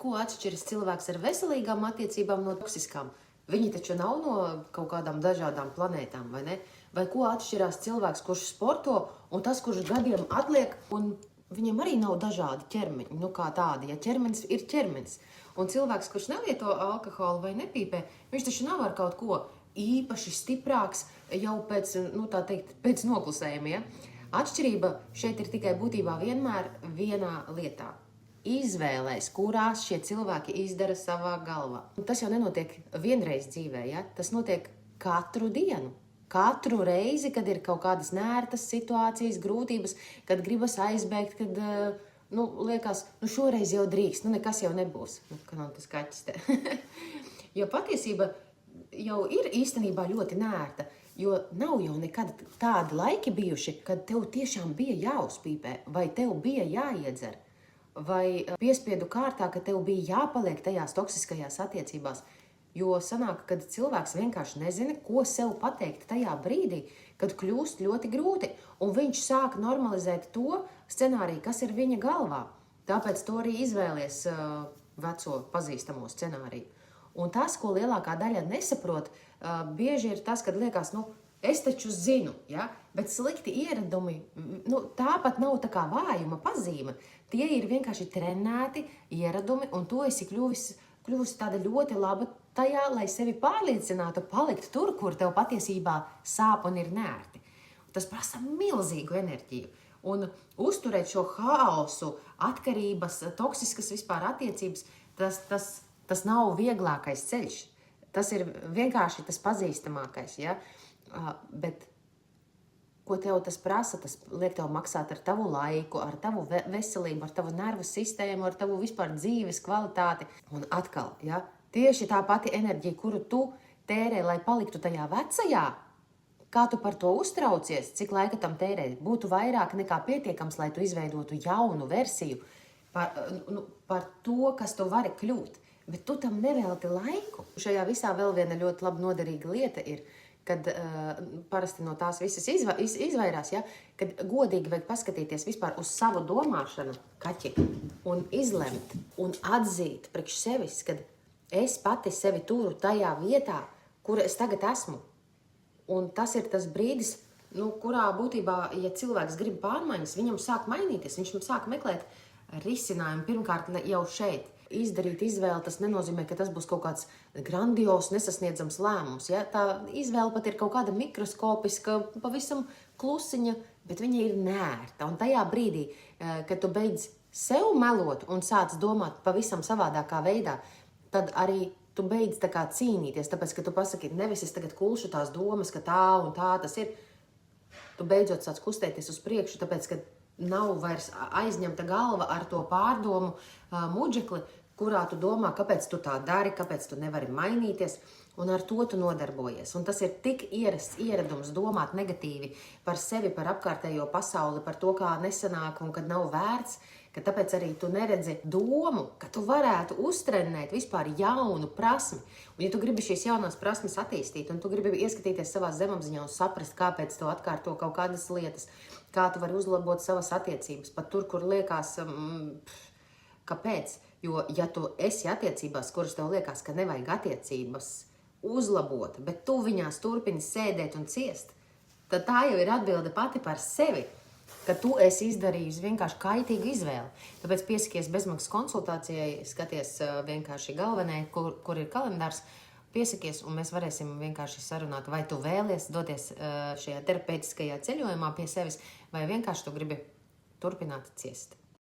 ko atšķiras cilvēks ar veselīgām attiecībām no toksiskām? Viņi taču nav no kaut kādām dažādām planētām, vai ne? Vai ko atšķirās cilvēks, kurš sporto, un tas, kurš gadiem atliek, un viņiem arī nav dažādi ķermeņi, nu kā tādi, ja ķermenis ir ķermenis. Un cilvēks, kurš nelieto alkoholu vai nepīpē, viņš taču nav ar kaut ko īpaši stiprāks jau pēc, nu tā teikt, pēc noklusējuma, ja? Atšķirība šeit ir tikai būtībā vienmēr vienā lietā. Izvēlēs, kurās šie cilvēki izdara savā galvā. Tas jau nenotiek vienreiz dzīvē, ja? Tas notiek katru dienu. Katru reizi, kad ir kaut kādas nērtas situācijas, grūtības, kad gribas aizbēgt, kad, liekas, šoreiz jau drīkst, nekas jau nebūs. Kā nav tas kaķis te. Jo patiesība jau ir īstenībā ļoti nērta, jo nav jau nekad tādi laiki bijuši, kad tev tiešām bija jāuzpīpē, vai tev bija jāiedzer, vai piespiedu kārtā, ka tev bija jāpaliek tajās toksiskajās attiecībās. Jo sanāk, kad cilvēks vienkārši nezina, ko sev pateikt tajā brīdī, kad kļūst ļoti grūti, un viņš sāk normalizēt to scenāriju, kas ir viņa galvā. Tāpēc to arī izvēlies veco pazīstamo scenāriju. Un tas, ko lielākā daļa nesaprot, bieži ir tas, kad liekas, es taču zinu, ja? Bet slikti ieradumi, tāpat nav tā kā vājuma pazīme. Tie ir vienkārši trenēti ieradumi, un tu esi kļuvusi tāda ļoti laba tajā, lai sevi pārliecinātu palikt tur, kur tev patiesībā sāp un ir nērti. Tas prasa milzīgu enerģiju. Un uzturēt šo haosu, atkarības, toksiskas vispār attiecības, tas nav vieglākais ceļš. Tas ir vienkārši tas pazīstamākais, ja? Bet ko tev tas prasa, tas liek tev maksāt ar tavu laiku, ar tavu veselību, ar tavu nervu sistēmu, ar tavu vispār dzīves kvalitāti. Un atkal, ja, tieši tā pati enerģija, kuru tu tērē, lai paliktu tajā vecajā, kā tu par to uztraucies, cik laika tam tērē, būtu vairāk nekā pietiekams, lai tu izveidotu jaunu versiju par to, kas tu vari kļūt. Bet tu tam nevelti laiku. Šajā visā vēl viena ļoti laba noderīga lieta ir, kad parasti no tās visas izvairās, ja, kad godīgi vajag paskatīties vispār uz savu domāšanu, kaķi, un izlemt un atzīt priekš sevis, kad es pati sevi turu tajā vietā, kur es tagad esmu. Un tas ir tas brīdis, kurā būtībā, ja cilvēks grib pārmaiņas, viņam sāk mainīties, viņš sāk meklēt risinājumu pirmkārt jau šeit. Izdarīt izvēli, tas nenozīmē, ka tas būs kaut kāds grandios, nesasniedzams lēmums. Ja? Tā izvēle pat ir kaut kāda mikroskopiska, pavisam klusiņa, bet viņa ir nērta. Un tajā brīdī, kad tu beidz sev melot un sāc domāt pavisam savādākā veidā, tad arī tu beidz tā kā cīnīties, tāpēc, ka tu pasaki, nevis es tagad kulšu tās domas, ka tā un tā tas ir. Tu beidzot sāc kustēties uz priekšu, tāpēc, ka nav vairs aizņemta galva ar to pārdomu mudžekli, kurā tu domā, kāpēc tu tā dari, kāpēc tu nevari mainīties, un ar to tu nodarbojies. Un tas ir tik ierasts ieradums domāt negatīvi par sevi, par apkārtējo pasauli, par to, kā nesanāk un kad nav vērts, ka tāpēc arī tu neredzi domu, ka tu varētu uztrenēt vispār jaunu prasmi. Un ja tu gribi šīs jaunās prasmes attīstīt, un tu gribi ieskatīties savā zemapziņā un saprast, kāpēc tu atkārto kaut kādas lietas, kā tu vari uzlabot savas attiecības, pat tur, kur liekas, kāpēc? Jo, ja tu esi attiecībās, kuras tev liekas, ka nevajag attiecības uzlabot, bet tu viņās turpini sēdēt un ciest, tad tā jau ir atbilde pati par sevi, ka tu esi izdarījusi vienkārši kaitīgu izvēli. Tāpēc piesakies bezmaksas konsultācijai, skaties vienkārši galvenai, kur ir kalendārs, piesakies, un mēs varēsim vienkārši sarunāt, vai tu vēlies doties šajā terapeitiskajā ceļojumā pie sevis, vai vienkārši tu gribi turpināt ciest.